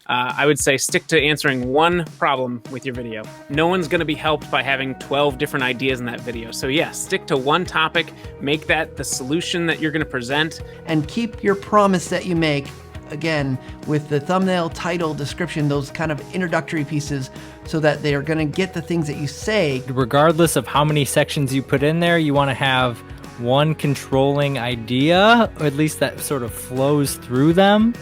I would say stick to answering one problem with your video. No one's going to be helped by having 12 different ideas in that video. So yeah, stick to one topic, make that the solution that you're going to present. And keep your promise that you make, again, with the thumbnail, title, description, those kind of introductory pieces, so that they are going to get the things that you say. Regardless of how many sections you put in there, you want to have one controlling idea, or at least that sort of flows through them.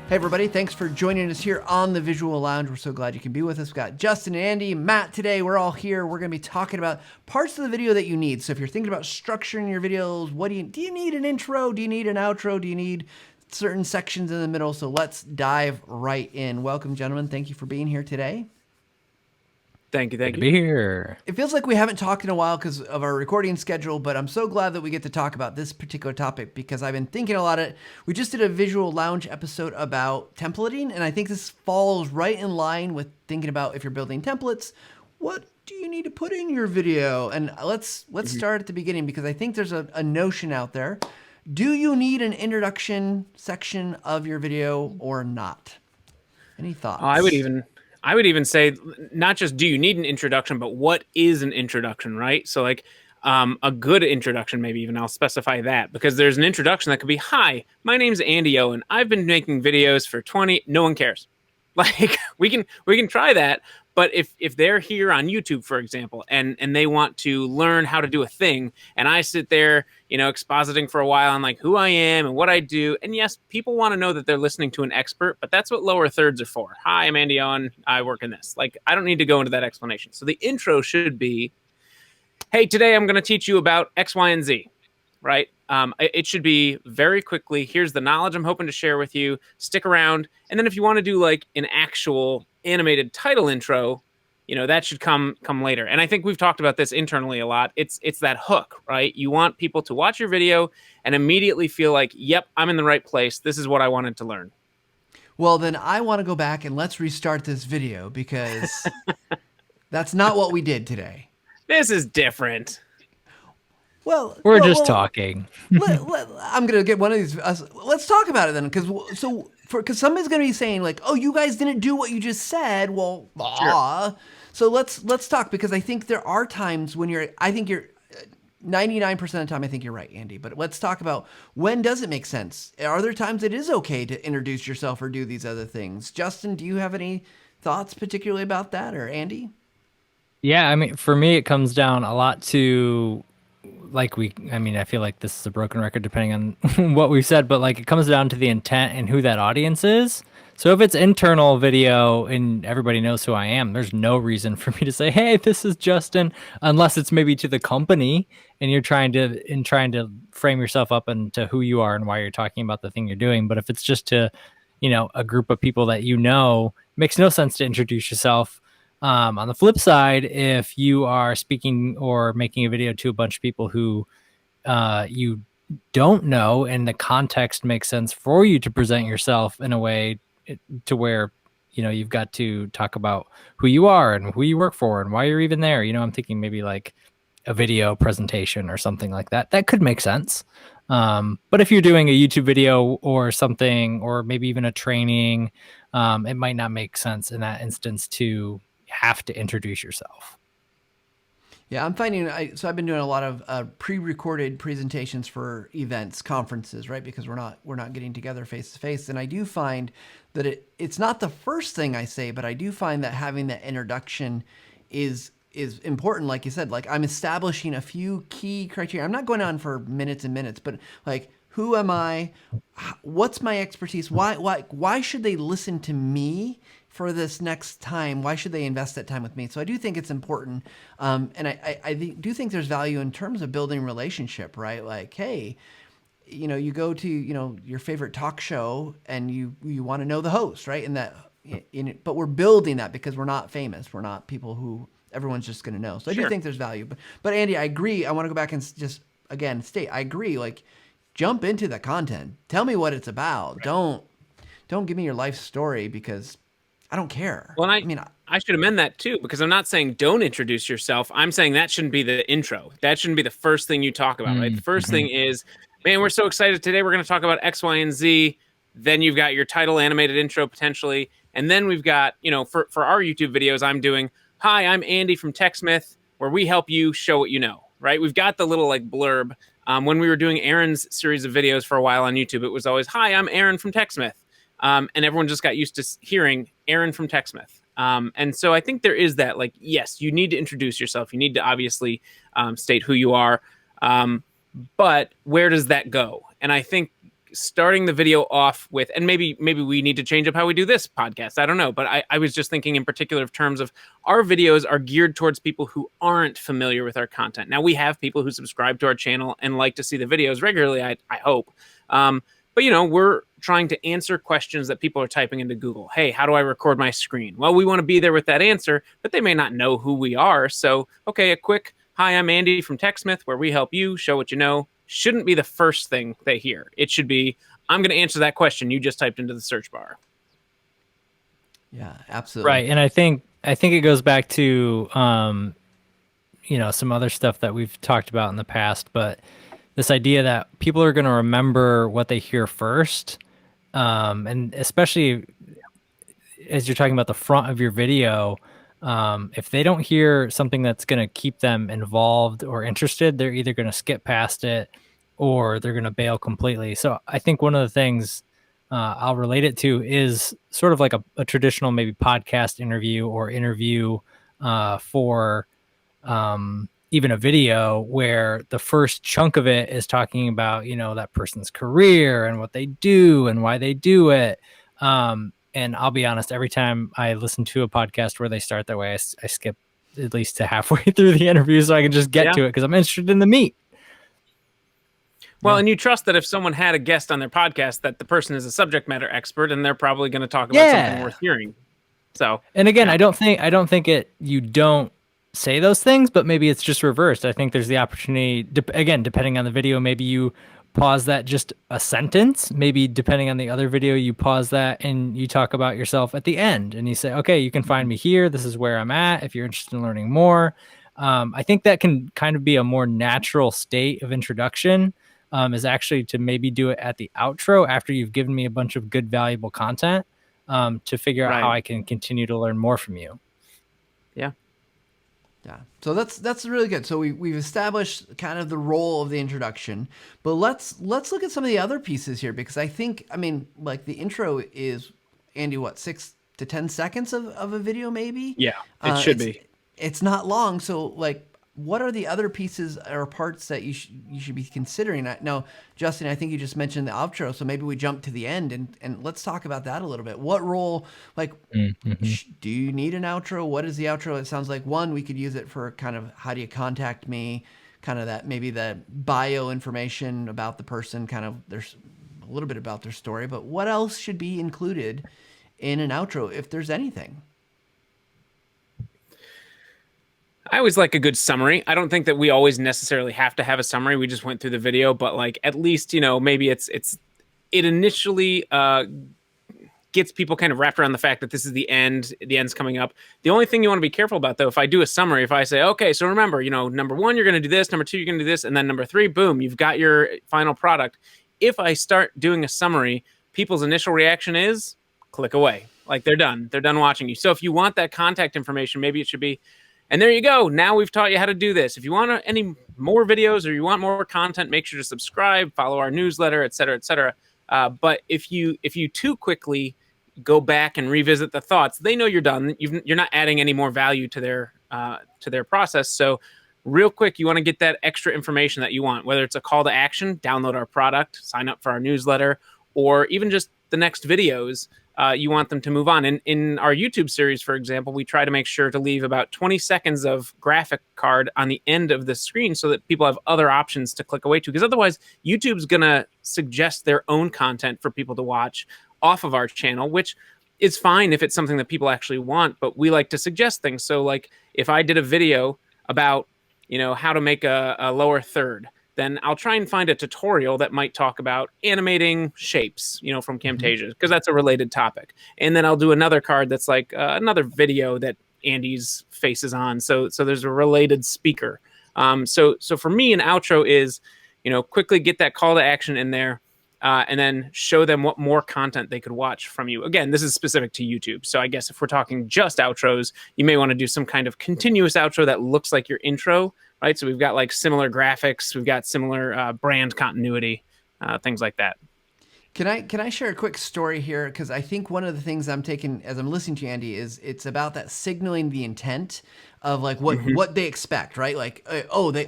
Hey everybody, thanks for joining us here on the Visual Lounge. We're so glad you can be with us. We've got Justin and Andy, Matt today. We're all here. We're going to be talking about parts of the video that you need. So if you're thinking about structuring your videos, what do you need an intro? Do you need an outro? Do you need certain sections in the middle? So let's dive right in. Welcome, gentlemen. Thank you for being here today. Thank you. Good to be here. It feels like we haven't talked in a while because of our recording schedule, but I'm so glad that we get to talk about this particular topic because I've been thinking a lot of it. We just did a Visual Lounge episode about templating, and I think this falls right in line with thinking about if you're building templates, what do you need to put in your video? And let's start at the beginning because I think there's a notion out there. Do you need an introduction section of your video or not? Any thoughts? I would even say not just do you need an introduction, but what is an introduction, right? So like a good introduction, maybe even I'll specify that because there's an introduction that could be, hi, my name's Andy Owen. I've been making videos for 20, no one cares. Like we can try that. But if they're here on YouTube, for example, and they want to learn how to do a thing, and I sit there, expositing for a while on like who I am and what I do, and yes, people want to know that they're listening to an expert, but that's what lower thirds are for. Hi, I'm Andy Owen. I work in this. Like, I don't need to go into that explanation. So the intro should be, hey, today I'm going to teach you about X, Y, and Z, right? It should be very quickly. Here's the knowledge I'm hoping to share with you. Stick around. And then if you want to do like an actual animated title intro, that should come later. And I think we've talked about this internally a lot. It's that hook, right? You want people to watch your video and immediately feel like, yep, I'm in the right place. This is what I wanted to learn. Well, then I want to go back and let's restart this video because that's not what we did today. This is different. Well, we're just talking. I'm going to get one of these. Let's talk about it then. Because somebody's going to be saying like, oh, you guys didn't do what you just said. Well, sure. So let's talk because I think there are times when I think you're 99% of the time, I think you're right, Andy. But let's talk about when does it make sense? Are there times it is okay to introduce yourself or do these other things? Justin, do you have any thoughts particularly about that, or Andy? Yeah, I mean, for me, it comes down a lot to I feel like this is a broken record depending on what we've said, but like it comes down to the intent and who that audience is. So if it's internal video and everybody knows who I am, there's no reason for me to say, hey, this is Justin, unless it's maybe to the company and you're trying to frame yourself up into who you are and why you're talking about the thing you're doing. But if it's just to, a group of people that it makes no sense to introduce yourself. On the flip side, if you are speaking or making a video to a bunch of people who you don't know and the context makes sense for you to present yourself in a way to where, you've got to talk about who you are and who you work for and why you're even there. I'm thinking maybe like a video presentation or something like that. That could make sense. But if you're doing a YouTube video or something, or maybe even a training, it might not make sense in that instance to have to introduce yourself. Yeah, I'm finding, so I've been doing a lot of pre-recorded presentations for events, conferences, right? Because we're not getting together face to face. And I do find that it's not the first thing I say, but I do find that having that introduction is important. Like you said, like I'm establishing a few key criteria. I'm not going on for minutes and minutes, but like, who am I? What's my expertise? Why should they listen to me for this next time? Why should they invest that time with me? So I do think it's important. And I do think there's value in terms of building relationship, right? Like, hey, you go to, your favorite talk show and you want to know the host, right? But we're building that because we're not famous. We're not people who everyone's just going to know. So I do think there's value. But Andy, I agree. I want to go back and just, again, state, I agree. Like, jump into the content. Tell me what it's about. Right. Don't give me your life story because I don't care. Well, I should amend that too, because I'm not saying don't introduce yourself. I'm saying that shouldn't be the intro. That shouldn't be the first thing you talk about, right? The first Mm-hmm. thing is, man, we're so excited today. We're going to talk about X, Y, and Z. Then you've got your title animated intro potentially. And then we've got, for our YouTube videos, I'm doing, hi, I'm Andy from TechSmith, where we help you show what you know, right? We've got the little like blurb. When we were doing Aaron's series of videos for a while on YouTube, it was always, hi, I'm Aaron from TechSmith. And everyone just got used to hearing Aaron from TechSmith. And so I think there is that, like, yes, you need to introduce yourself. You need to obviously state who you are. But where does that go? And I think starting the video off with, and maybe we need to change up how we do this podcast. I don't know. But I was just thinking in particular of terms of our videos are geared towards people who aren't familiar with our content. Now, we have people who subscribe to our channel and like to see the videos regularly, I hope. But, we're trying to answer questions that people are typing into Google. Hey, how do I record my screen? Well, we want to be there with that answer, but they may not know who we are. So, okay, a quick, hi, I'm Andy from TechSmith, where we help you show what you know, shouldn't be the first thing they hear. It should be, I'm going to answer that question you just typed into the search bar. Yeah, absolutely. Right. And I think it goes back to, some other stuff that we've talked about in the past, but this idea that people are going to remember what they hear first. And especially as you're talking about the front of your video, if they don't hear something that's going to keep them involved or interested, they're either going to skip past it or they're going to bail completely. So I think one of the things I'll relate it to is sort of like a traditional maybe podcast interview or interview for even a video where the first chunk of it is talking about, that person's career and what they do and why they do it. And I'll be honest, every time I listen to a podcast where they start that way, I skip at least to halfway through the interview so I can just get to it because I'm interested in the meat. Well, and you trust that if someone had a guest on their podcast, that the person is a subject matter expert and they're probably going to talk about something worth hearing. So, and again, I don't think you don't say those things, but maybe it's just reversed. I think there's the opportunity, again, depending on the video, maybe you pause that just a sentence. Maybe depending on the other video, you pause that and you talk about yourself at the end and you say, okay, you can find me here. This is where I'm at if you're interested in learning more. I think that can kind of be a more natural state of introduction, is actually to maybe do it at the outro after you've given me a bunch of good, valuable content, to figure out how I can continue to learn more from you. Yeah. Yeah. So that's really good. So we've established kind of the role of the introduction, but let's look at some of the other pieces here, because I think, like the intro is, Andy, what, 6 to 10 seconds of a video maybe? Yeah, it should be. It's not long. So like, what are the other pieces or parts that you should be considering? Now, Justin, I think you just mentioned the outro, so maybe we jump to the end and let's talk about that a little bit. What role, like, do you need an outro? What is the outro? It sounds like one, we could use it for kind of how do you contact me, kind of that, maybe the bio information about the person, kind of there's a little bit about their story, but what else should be included in an outro if there's anything? I always like a good summary. I don't think that we always necessarily have to have a summary. We just went through the video, but like at least, maybe it initially gets people kind of wrapped around the fact that this is the end. The end's coming up. The only thing you want to be careful about, though, if I do a summary, if I say, okay, so remember, number 1, you're going to do this, number 2, you're going to do this, and then number 3, boom, you've got your final product. If I start doing a summary, people's initial reaction is click away. Like they're done. They're done watching you. So if you want that contact information, maybe it should be, and there you go. Now we've taught you how to do this. If you want any more videos or you want more content, make sure to subscribe, follow our newsletter, et cetera, et cetera. But if you too quickly go back and revisit the thoughts, they know you're done. You're not adding any more value to their process. So real quick, you want to get that extra information that you want, whether it's a call to action, download our product, sign up for our newsletter, or even just the next videos. You want them to move on. In our YouTube series, for example, we try to make sure to leave about 20 seconds of graphic card on the end of the screen so that people have other options to click away to. Because otherwise, YouTube's going to suggest their own content for people to watch off of our channel, which is fine if it's something that people actually want. But we like to suggest things. So like if I did a video about, how to make a lower third, then I'll try and find a tutorial that might talk about animating shapes, from Camtasia, because that's a related topic. And then I'll do another card that's like another video that Andy's face is on. So there's a related speaker. So for me, an outro is, quickly get that call to action in there. And then show them what more content they could watch from you. Again, this is specific to YouTube. So I guess if we're talking just outros, you may want to do some kind of continuous outro that looks like your intro, right? So we've got like similar graphics, we've got similar brand continuity, things like that. Can I share a quick story here? Because I think one of the things I'm taking as I'm listening to Andy is it's about that signaling the intent of like what they expect, right? Like,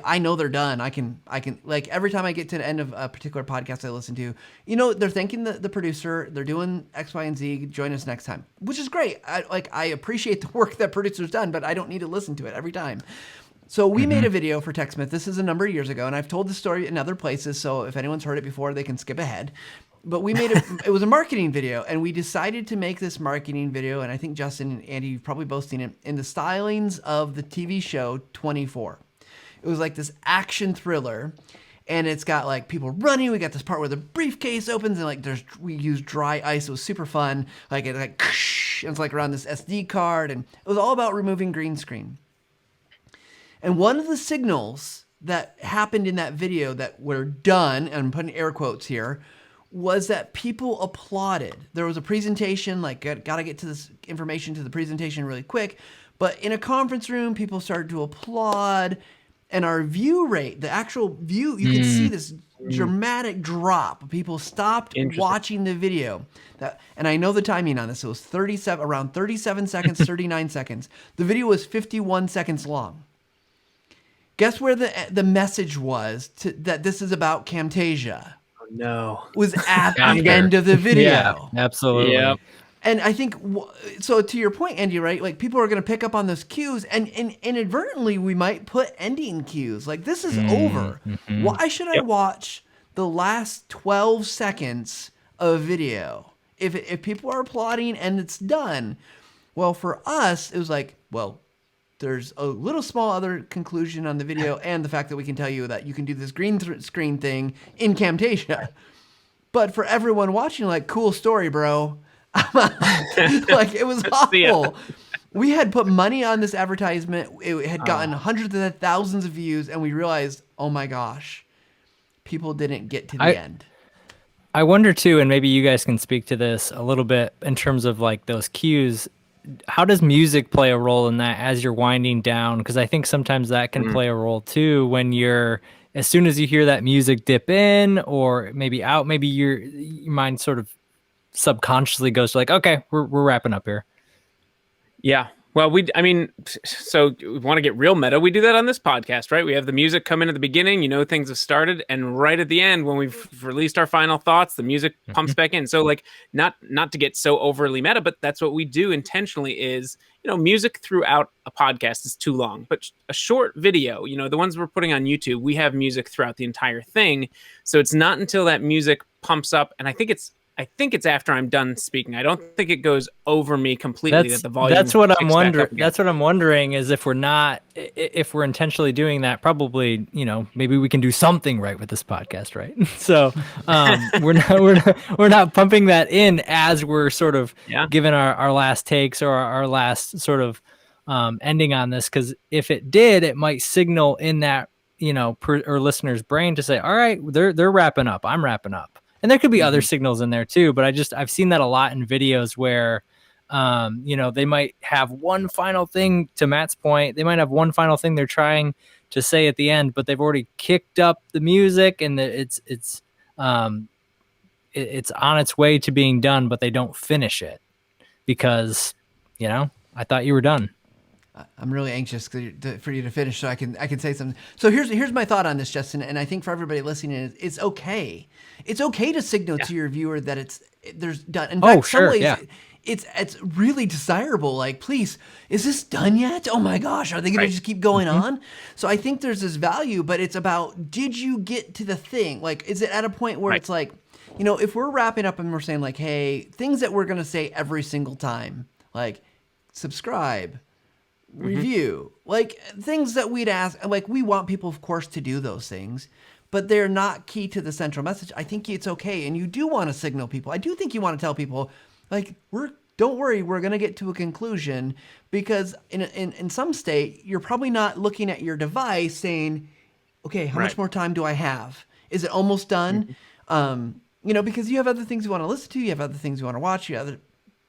I know they're done. I can like every time I get to the end of a particular podcast I listen to, they're thanking the producer. They're doing X, Y, and Z. Join us next time, which is great. I appreciate the work that producer's done, but I don't need to listen to it every time. So we made a video for TechSmith. This is a number of years ago, and I've told the story in other places. So if anyone's heard it before, they can skip ahead. But we made it was a marketing video, and we decided to make this marketing video, and I think Justin and Andy, you've probably both seen it, in the stylings of the TV show 24. It was like this action thriller, and it's got like people running. We got this part where the briefcase opens, and like we use dry ice. It was super fun. Like and it's like around this SD card, and it was all about removing green screen. And one of the signals that happened in that video that were done, and I'm putting air quotes here, was that people applauded. There was a presentation, like got to get to this information to the presentation really quick. But in a conference room, people started to applaud. And our view rate, the actual view, you could see this dramatic drop. People stopped watching the video. And I know the timing on this. It was around 37 seconds, 39 seconds. The video was 51 seconds long. Guess where the message was that this is about Camtasia? No. Was at the end of the video. Yeah, absolutely. Yep. And I think, so to your point, Andy, right? Like people are going to pick up on those cues, and inadvertently we might put ending cues. Like this is over. Why should I watch the last 12 seconds of a video if people are applauding and it's done? Well, for us, it was like, well, there's a little small other conclusion on the video and the fact that we can tell you that you can do this green screen thing in Camtasia. But for everyone watching, like, cool story, bro. Like, it was awful. We had put money on this advertisement. It had gotten hundreds of thousands of views, and we realized, oh my gosh, people didn't get to the end. I wonder too, and maybe you guys can speak to this a little bit in terms of like those cues. How does music play a role in that as you're winding down? Because I think sometimes that can play a role too when as soon as you hear that music dip in or maybe out, maybe your mind sort of subconsciously goes to like, okay, we're wrapping up here. Yeah. Well, so we want to get real meta. We do that on this podcast, right? We have the music come in at the beginning, things have started, and right at the end, when we've released our final thoughts, the music pumps back in. So like, not to get so overly meta, but that's what we do intentionally is, music throughout a podcast is too long, but a short video, the ones we're putting on YouTube, we have music throughout the entire thing. So it's not until that music pumps up, and I think it's after I'm done speaking. I don't think it goes over me completely. That the volume. That's what I'm wondering. That's what I'm wondering is if we're intentionally doing that, probably, maybe we can do something right with this podcast, right? So we're not pumping that in as we're sort of giving our last takes or our last sort of ending on this. Because if it did, it might signal in that or listener's brain to say, all right, they're wrapping up. I'm wrapping up. And there could be other signals in there too, but I've seen that a lot in videos where, they might have one final thing, to Matt's point, they might have one final thing they're trying to say at the end, but they've already kicked up the music and it's on its way to being done, but they don't finish it because, I thought you were done. I'm really anxious for you to finish so I can say something. So here's my thought on this, Justin, and I think for everybody listening, it's okay. It's okay to signal to your viewer that there's done. In fact, some ways, it's really desirable. Like, please, is this done yet? Oh my gosh, are they going to just keep going on? So I think there's this value, but it's about, did you get to the thing? Like, is it at a point where it's like, if we're wrapping up and we're saying like, hey, things that we're going to say every single time, like subscribe, review, like things that we'd ask, like we want people, of course, to do those things. but they're not key to the central message, I think it's okay. And you do want to signal people. I do think you want to tell people, like, don't worry, we're going to get to a conclusion, because in some state, you're probably not looking at your device saying, okay, how much more time do I have? Is it almost done? Because you have other things you want to listen to, you have other things you want to watch, you have other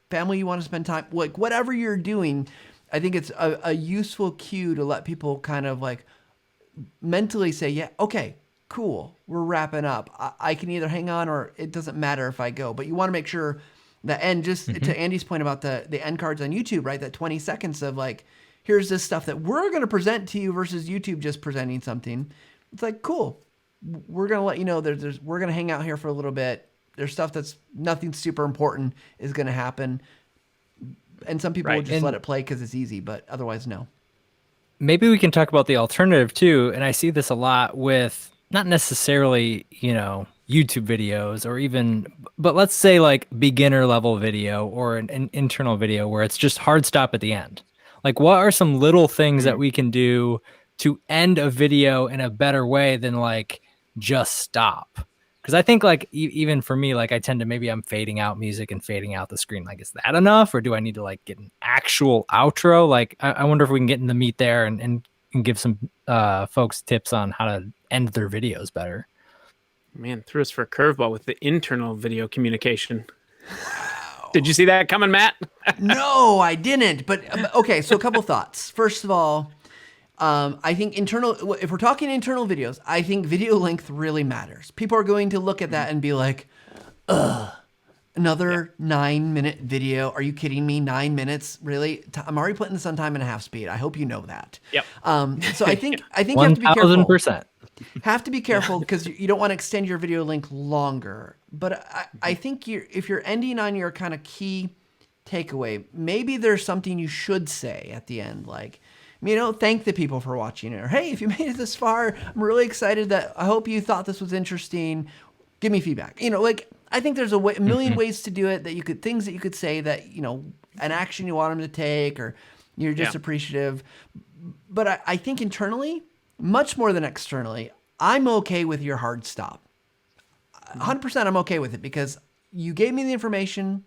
family you want to spend time, like whatever you're doing. I think it's a useful cue to let people kind of like mentally say, yeah, okay, cool, we're wrapping up. I can either hang on or it doesn't matter if I go. But you want to make sure that, and just to Andy's point about the end cards on YouTube, right? That 20 seconds of like, here's this stuff that we're going to present to you versus YouTube just presenting something. It's like, cool, we're going to let you know we're going to hang out here for a little bit. There's stuff that's nothing super important is going to happen. And some people will just let it play because it's easy, but otherwise, no. Maybe we can talk about the alternative too. And I see this a lot with not necessarily, YouTube videos or even, but let's say like beginner level video or an internal video where it's just hard stop at the end. Like, what are some little things that we can do to end a video in a better way than like just stop? Because I think like even for me, like I tend to, maybe I'm fading out music and fading out the screen. Like, is that enough? Or do I need to like get an actual outro? Like, I wonder if we can get in the meat there and give some folks tips on how to end their videos better. Man, threw us for a curveball with the internal video communication. Wow. Did you see that coming, Matt? No, I didn't. But okay, so a couple thoughts. First of all, I think if we're talking internal videos, I think video length really matters. People are going to look at that and be like, another 9-minute video. Are you kidding me? 9 minutes? Really? I'm already putting this on 1.5 speed. I hope you know that. Yep. So I think you have to be careful. 1000%. Have to be careful because you don't want to extend your video length longer. But I think if you're ending on your kind of key takeaway, maybe there's something you should say at the end, like, thank the people for watching it. Or, hey, if you made it this far, I'm really excited I hope you thought this was interesting. Give me feedback. I think there's a million ways to do it things that you could say that, an action you want them to take, or you're just appreciative. But I think internally, much more than externally, I'm okay with your hard stop. 100% I'm okay with it because you gave me the information.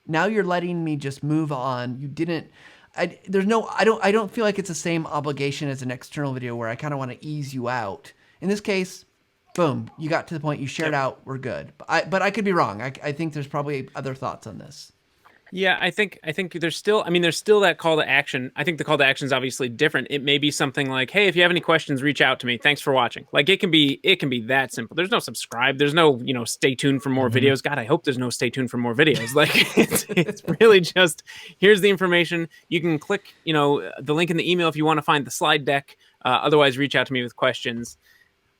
Now you're letting me just move on. You didn't, I don't feel like it's the same obligation as an external video where I kind of want to ease you out. In this case, boom, you got to the point, you shared out, we're good. But I could be wrong. I think there's probably other thoughts on this. Yeah, I think there's still that call to action. I think the call to action is obviously different. It may be something like, hey, if you have any questions, reach out to me. Thanks for watching. Like, it can be that simple. There's no subscribe. There's no, stay tuned for more videos. God, I hope there's no stay tuned for more videos. Like, it's really just, here's the information. You can click, the link in the email if you want to find the slide deck. Otherwise, reach out to me with questions.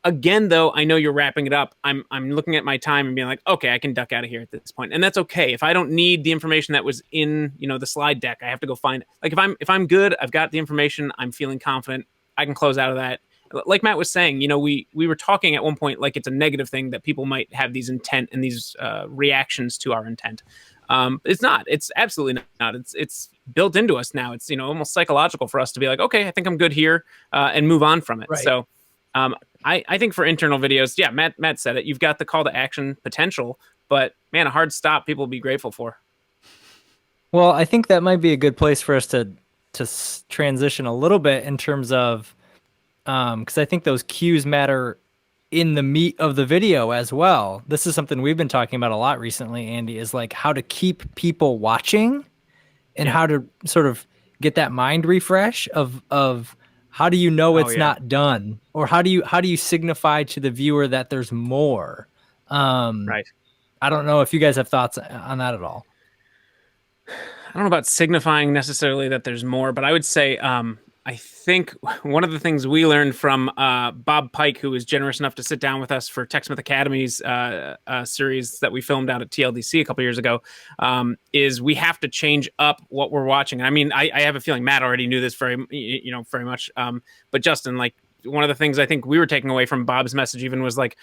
Again, though, I know you're wrapping it up. I'm looking at my time and being like, okay, I can duck out of here at this point. And that's okay. If I don't need the information that was in, the slide deck, I have to go find it. Like, if I'm good, I've got the information, I'm feeling confident, I can close out of that. Like Matt was saying, we were talking at one point like it's a negative thing that people might have these intent and these reactions to our intent. It's not. It's absolutely not. It's built into us now. It's, almost psychological for us to be like, okay, I think I'm good here, and move on from it. Right. So I think for internal videos, yeah, Matt said it. You've got the call to action potential, but man, a hard stop people will be grateful for. Well, I think that might be a good place for us to transition a little bit in terms of, because I think those cues matter in the meat of the video as well. This is something we've been talking about a lot recently, Andy, is like how to keep people watching and how to sort of get that mind refresh of how do you know it's not done, or how do you signify to the viewer that there's more? Right. I don't know if you guys have thoughts on that at all. I don't know about signifying necessarily that there's more, but I would say I think one of the things we learned from Bob Pike, who was generous enough to sit down with us for TechSmith Academy's series that we filmed out at TLDC a couple years ago, is we have to change up what we're watching. I mean, I have a feeling Matt already knew this very much. But Justin, like, one of the things I think we were taking away from Bob's message even was like,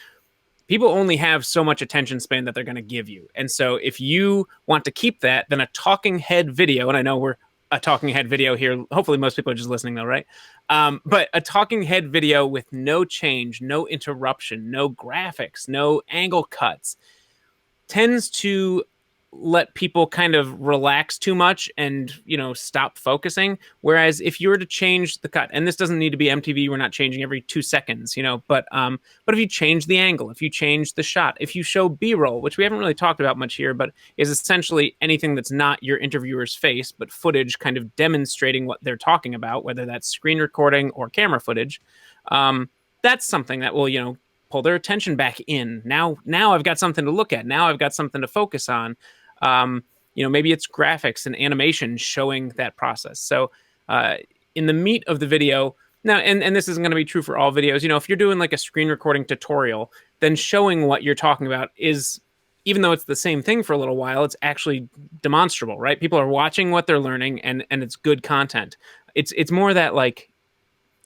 people only have so much attention span that they're going to give you. And so if you want to keep that, then a talking head video, and I know we're a talking head video here. Hopefully, most people are just listening though, right? But a talking head video with no change, no interruption, no graphics, no angle cuts tends to let people kind of relax too much and stop focusing. Whereas if you were to change the cut, and this doesn't need to be MTV, we're not changing every 2 seconds, but if you change the angle, if you change the shot, if you show B-roll, which we haven't really talked about much here, but is essentially anything that's not your interviewer's face but footage kind of demonstrating what they're talking about, whether that's screen recording or camera footage, that's something that will pull their attention back in. Now I've got something to look at. Now I've got something to focus on. Maybe it's graphics and animation showing that process. So in the meat of the video, now, and this isn't going to be true for all videos, if you're doing like a screen recording tutorial, then showing what you're talking about is, even though it's the same thing for a little while, it's actually demonstrable, right? People are watching what they're learning, and it's good content. It's more that, like,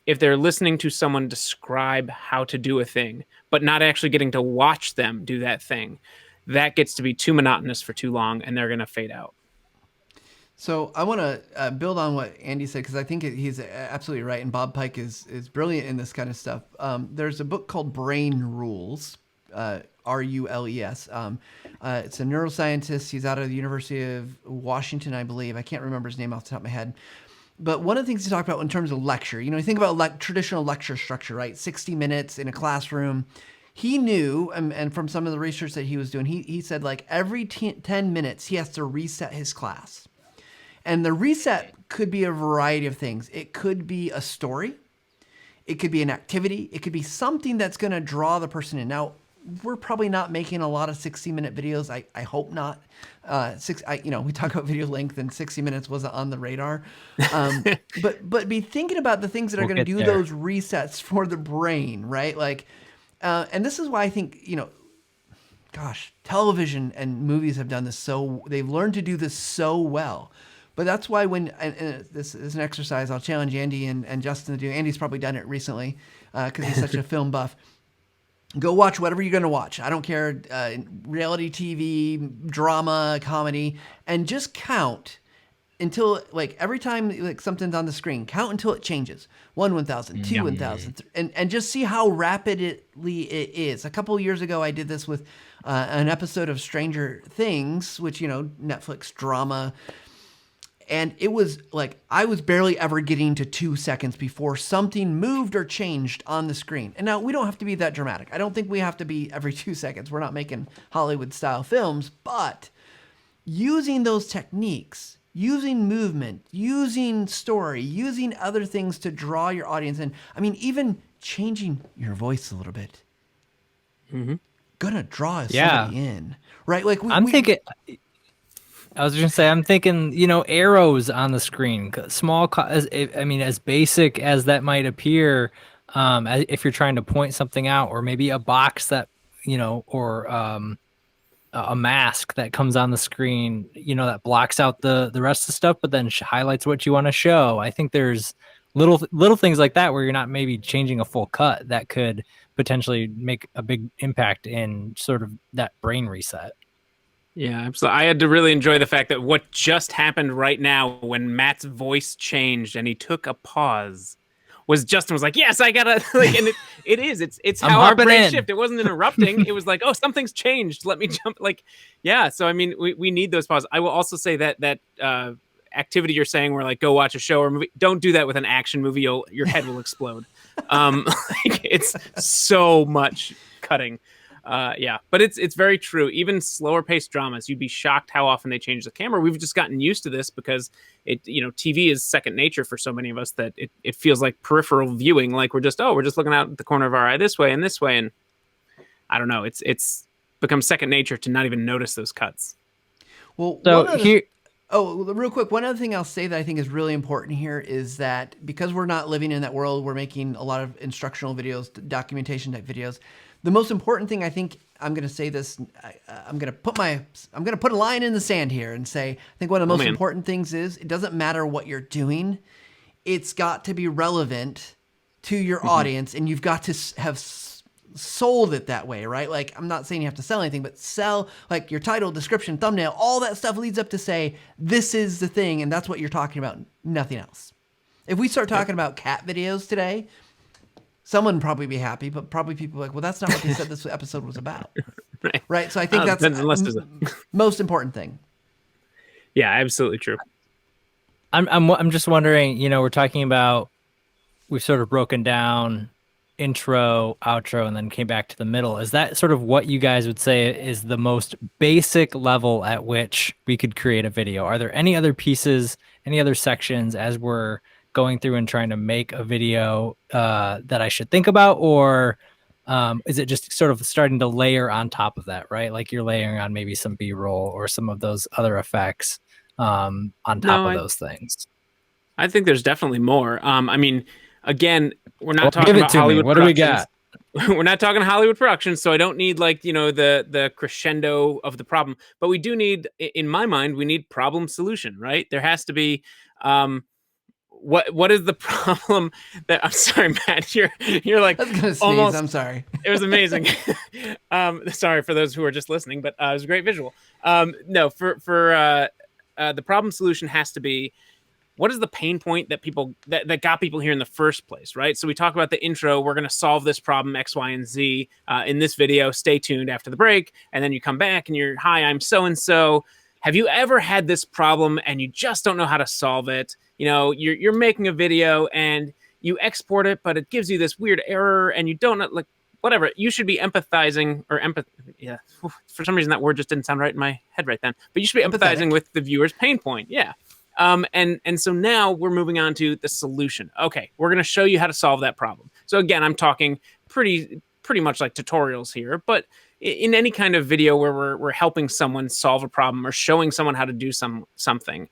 if they're listening to someone describe how to do a thing, but not actually getting to watch them do that thing, that gets to be too monotonous for too long, and they're going to fade out. So I want to build on what Andy said, because I think he's absolutely right, and Bob Pike is brilliant in this kind of stuff. There's a book called Brain Rules, Rules. It's a neuroscientist. He's out of the University of Washington, I believe. I can't remember his name off the top of my head. But one of the things he talked about in terms of lecture, you think about traditional lecture structure, right? 60 minutes in a classroom. He knew, and from some of the research that he was doing, he said, like, every 10 minutes he has to reset his class. And the reset could be a variety of things. It could be a story. It could be an activity. It could be something that's going to draw the person in. Now, we're probably not making a lot of 60-minute videos. I hope not. We talk about video length, and 60 minutes wasn't on the radar. But be thinking about the things that are going to do those resets for the brain, right? Like, and this is why I think, television and movies have done this they've learned to do this so well. But that's why and this is an exercise I'll challenge Andy and Justin to do. Andy's probably done it recently because he's such a film buff. Go watch whatever you're going to watch. I don't care, reality TV, drama, comedy, and just count until, like, every time like something's on the screen, count until it changes. 1,000, 2, 1,000, and just see how rapidly it is. A couple of years ago, I did this with an episode of Stranger Things, which, Netflix drama. And it was like, I was barely ever getting to 2 seconds before something moved or changed on the screen. And now we don't have to be that dramatic. I don't think we have to be every 2 seconds. We're not making Hollywood style films, but using those techniques, using movement, using story, using other things to draw your audience in. I mean, even changing your voice a little bit. Mm-hmm. Gonna draw somebody in, right? Like I was just gonna say, I'm thinking, arrows on the screen, small, as basic as that might appear, if you're trying to point something out, or maybe a box that, or a mask that comes on the screen, that blocks out the rest of the stuff, but then highlights what you want to show. I think there's little things like that where you're not maybe changing a full cut that could potentially make a big impact in sort of that brain reset. Yeah, absolutely. I had to really enjoy the fact that what just happened right now when Matt's voice changed and he took a pause was Justin was like, yes, I gotta, like, and it's how our brain shift. It wasn't interrupting. It was like, oh, something's changed. Let me jump. Like, yeah. So, I mean, we need those pauses. I will also say that activity you're saying where, like, go watch a show or movie, don't do that with an action movie. Your head will explode. It's so much cutting. But it's very true. Even slower paced dramas, you'd be shocked how often they change the camera. We've just gotten used to this because TV is second nature for so many of us that it feels like peripheral viewing. Like we're just looking out the corner of our eye this way. And I don't know. It's become second nature to not even notice those cuts. Well, real quick, one other thing I'll say that I think is really important here is that because we're not living in that world, we're making a lot of instructional videos, documentation type videos. The most important thing, I think, I'm going to say this, I'm going to put a line in the sand here and say, I think one of the most important things is it doesn't matter what you're doing. It's got to be relevant to your audience, and you've got to have sold it that way, right? Like, I'm not saying you have to sell anything, but sell like your title, description, thumbnail, all that stuff leads up to say, this is the thing. And that's what you're talking about. Nothing else. If we start talking about cat videos today, someone would probably be happy, but probably people are like, well, that's not what they said this episode was about. Right. So I think that's unless most important thing. Yeah, absolutely true. I'm just wondering, we're talking about, we've sort of broken down intro, outro, and then came back to the middle. Is that sort of what you guys would say is the most basic level at which we could create a video? Are there any other pieces, any other sections as we're going through and trying to make a video that I should think about? Or is it just sort of starting to layer on top of that, right? Like you're layering on maybe some B-roll or some of those other effects on top of those things? I think there's definitely more. I mean, again, we're not Well, talking about Hollywood what productions. do we got? We're not talking Hollywood productions, so I don't need like, the crescendo of the problem. But we do need, in my mind, we need problem solution, right? There has to be what is the problem that I'm sorry, Matt, you're like I was gonna sneeze, almost. I'm sorry. It was amazing. Sorry for those who are just listening, but it was a great visual. No, for the problem solution has to be, what is the pain point that people that got people here in the first place, right? So we talk about the intro. We're going to solve this problem X, Y, and Z in this video. Stay tuned after the break, and then you come back and you're, hi, I'm so and so. Have you ever had this problem and you just don't know how to solve it? You're making a video and you export it, but it gives you this weird error, and you don't know, like, whatever. You should be empathizing or yeah. For some reason, that word just didn't sound right in my head right then. But you should be empathizing with the viewer's pain point. Yeah. And so now we're moving on to the solution. Okay, we're going to show you how to solve that problem. So again, I'm talking pretty much like tutorials here, but in any kind of video where we're helping someone solve a problem or showing someone how to do something,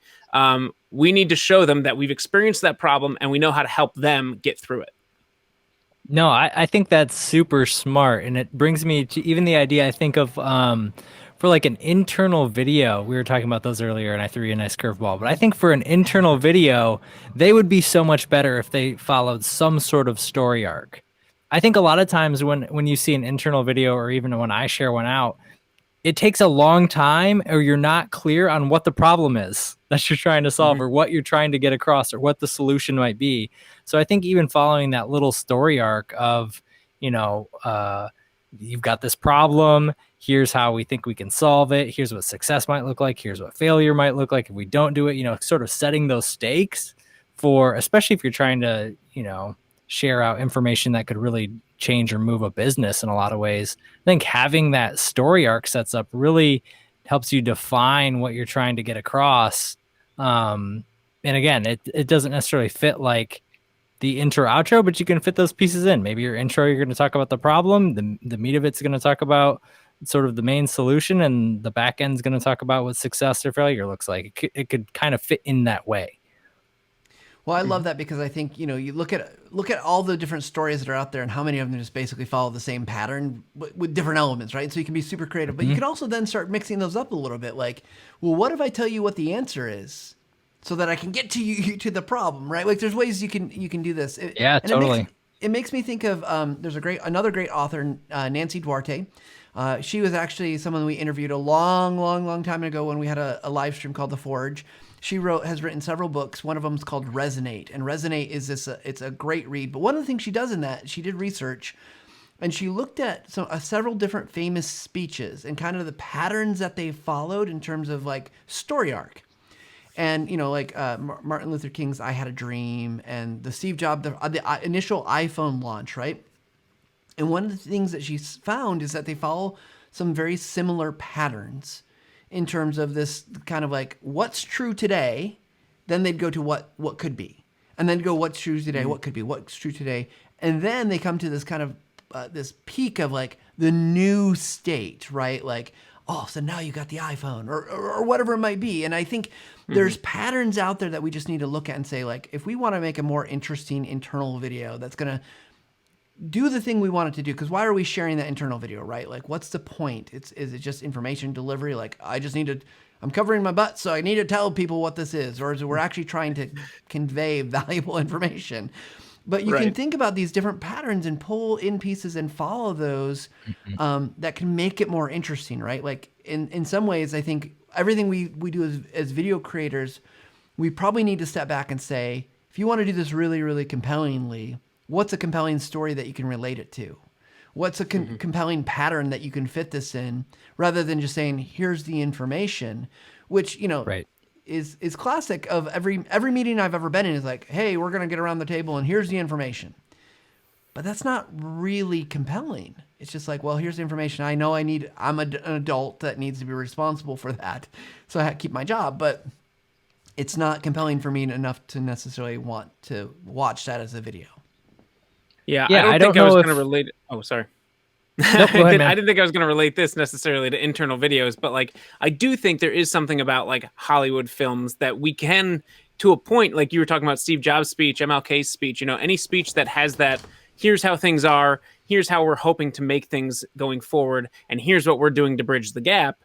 we need to show them that we've experienced that problem and we know how to help them get through it. No, I think that's super smart. And it brings me to even the idea, I think of, for like an internal video, we were talking about those earlier and I threw you a nice curveball, but I think for an internal video, they would be so much better if they followed some sort of story arc. I think a lot of times when you see an internal video, or even when I share one out, it takes a long time, or you're not clear on what the problem is that you're trying to solve, or what you're trying to get across, or what the solution might be. So I think even following that little story arc of, you've got this problem, here's how we think we can solve it, here's what success might look like, here's what failure might look like if we don't do it, sort of setting those stakes for, especially if you're trying to, share out information that could really change or move a business in a lot of ways. I think having that story arc sets up really helps you define what you're trying to get across. And again, it doesn't necessarily fit like the intro outro, but you can fit those pieces in. Maybe your intro, you're going to talk about the problem. The meat of it's going to talk about sort of the main solution, and the back end's going to talk about what success or failure looks like. It could kind of fit in that way. Well, I love that, because I think, you look at all the different stories that are out there and how many of them just basically follow the same pattern with different elements, right? So you can be super creative, but you can also then start mixing those up a little bit. Like, well, what if I tell you what the answer is so that I can get to you to the problem, right? Like, there's ways you can do this. Totally. It makes me think of there's another great author, Nancy Duarte. She was actually someone we interviewed a long time ago when we had a live stream called The Forge. She has written several books. One of them is called Resonate, and Resonate is it's a great read. But one of the things she does in that, she did research, and she looked at several different famous speeches and kind of the patterns that they followed in terms of like story arc. And, Martin Luther King's I Had a Dream, and the Steve Jobs, the initial iPhone launch, right? And one of the things that she's found is that they follow some very similar patterns in terms of this kind of like what's true today, then they'd go to what could be, and then go what's true today, what could be, what's true today, and then they come to this kind of this peak of like the new state, right? Like, oh, so now you got the iPhone or whatever it might be. And I think there's patterns out there that we just need to look at and say, like, if we want to make a more interesting internal video that's going to do the thing we want it to do, because why are we sharing that internal video, right? Like, what's the point? Is it just information delivery? Like, I'm covering my butt, so I need to tell people what this is, or is it we're actually trying to convey valuable information? But you can Right. think about these different patterns and pull in pieces and follow those that can make it more interesting, right? Like in some ways, I think everything we do as video creators, we probably need to step back and say, if you want to do this really, really compellingly, what's a compelling story that you can relate it to? What's a compelling pattern that you can fit this in, rather than just saying, here's the information, which, Right. is classic of every meeting I've ever been in is like, hey, we're going to get around the table and here's the information. But that's not really compelling. It's just like, well, here's the information. I know I'm an adult that needs to be responsible for that. So I have to keep my job, but it's not compelling for me enough to necessarily want to watch that as a video. Yeah, Yeah, I I don't think don't I was know going to if- relate. Oh, sorry. Nope, go ahead, man. I didn't think I was going to relate this necessarily to internal videos, but like I do think there is something about like Hollywood films that we can, to a point, like you were talking about Steve Jobs' speech, MLK's speech, any speech that has that, here's how things are, here's how we're hoping to make things going forward, and here's what we're doing to bridge the gap,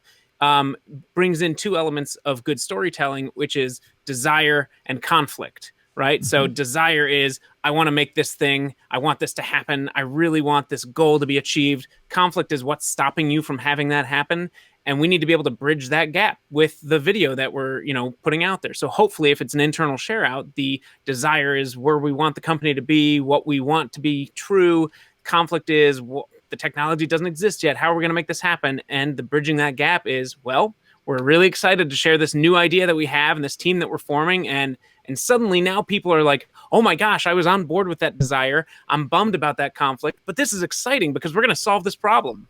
brings in two elements of good storytelling, which is desire and conflict. Right. So desire is, I want to make this thing. I want this to happen. I really want this goal to be achieved. Conflict is what's stopping you from having that happen. And we need to be able to bridge that gap with the video that we're, putting out there. So hopefully if it's an internal share out, the desire is where we want the company to be, what we want to be true. Conflict is the technology doesn't exist yet. How are we going to make this happen? And the bridging that gap is, well, we're really excited to share this new idea that we have and this team that we're forming. And suddenly now people are like, oh my gosh, I was on board with that desire. I'm bummed about that conflict, but this is exciting because we're going to solve this problem.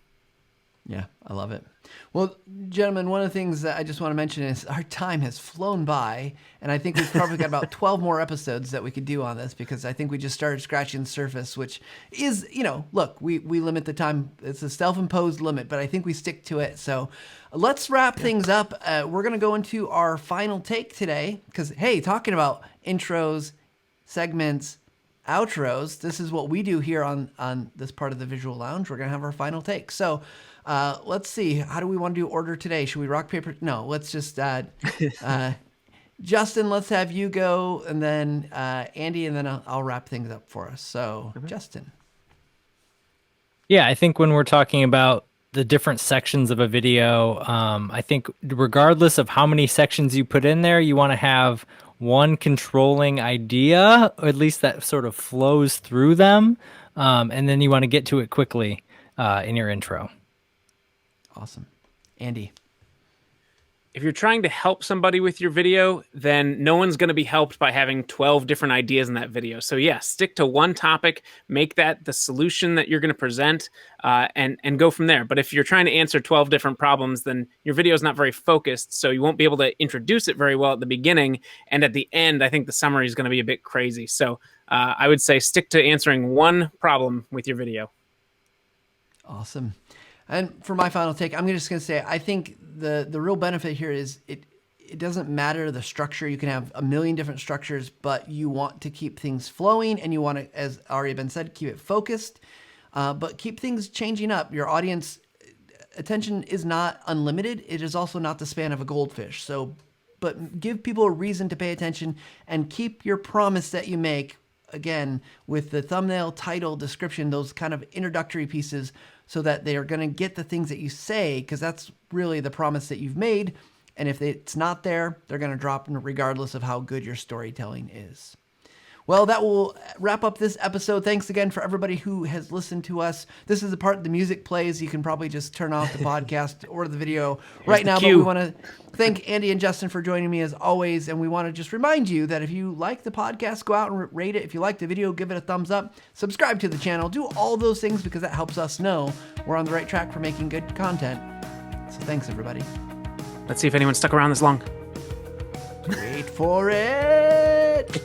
Yeah, I love it. Well, gentlemen, one of the things that I just want to mention is our time has flown by, and I think we've probably got about 12 more episodes that we could do on this, because I think we just started scratching the surface, which is, look, we limit the time. It's a self-imposed limit, but I think we stick to it. So let's wrap things up. We're going to go into our final take today because, hey, talking about intros, segments, outros, this is what we do here on this part of the Visual Lounge. We're going to have our final take. So let's see. How do we want to do order today? Should we rock, paper? No, let's just, Justin, let's have you go, and then Andy, and then I'll wrap things up for us. So, Justin. Yeah, I think when we're talking about the different sections of a video, I think regardless of how many sections you put in there, you want to have one controlling idea, or at least that sort of flows through them, and then you want to get to it quickly in your intro. Awesome. Andy. If you're trying to help somebody with your video, then no one's going to be helped by having 12 different ideas in that video. So yeah, stick to one topic, make that the solution that you're going to present, and go from there. But if you're trying to answer 12 different problems, then your video is not very focused, so you won't be able to introduce it very well at the beginning. And at the end, I think the summary is going to be a bit crazy. So I would say stick to answering one problem with your video. Awesome. And for my final take, I'm just going to say, I think the real benefit here is it doesn't matter the structure. You can have a million different structures, but you want to keep things flowing, and you want to, as already been said, keep it focused, but keep things changing up. Your audience attention is not unlimited. It is also not the span of a goldfish. So, but give people a reason to pay attention, and keep your promise that you make, again, with the thumbnail, title, description, those kind of introductory pieces, so that they are going to get the things that you say, because that's really the promise that you've made. And if it's not there, they're going to drop regardless of how good your storytelling is. Well, that will wrap up this episode. Thanks again for everybody who has listened to us. This is the part the music plays. You can probably just turn off the podcast or the video right now. But we want to thank Andy and Justin for joining me as always. And we want to just remind you that if you like the podcast, go out and rate it. If you like the video, give it a thumbs up. Subscribe to the channel. Do all those things, because that helps us know we're on the right track for making good content. So thanks, everybody. Let's see if anyone stuck around this long. Wait for it.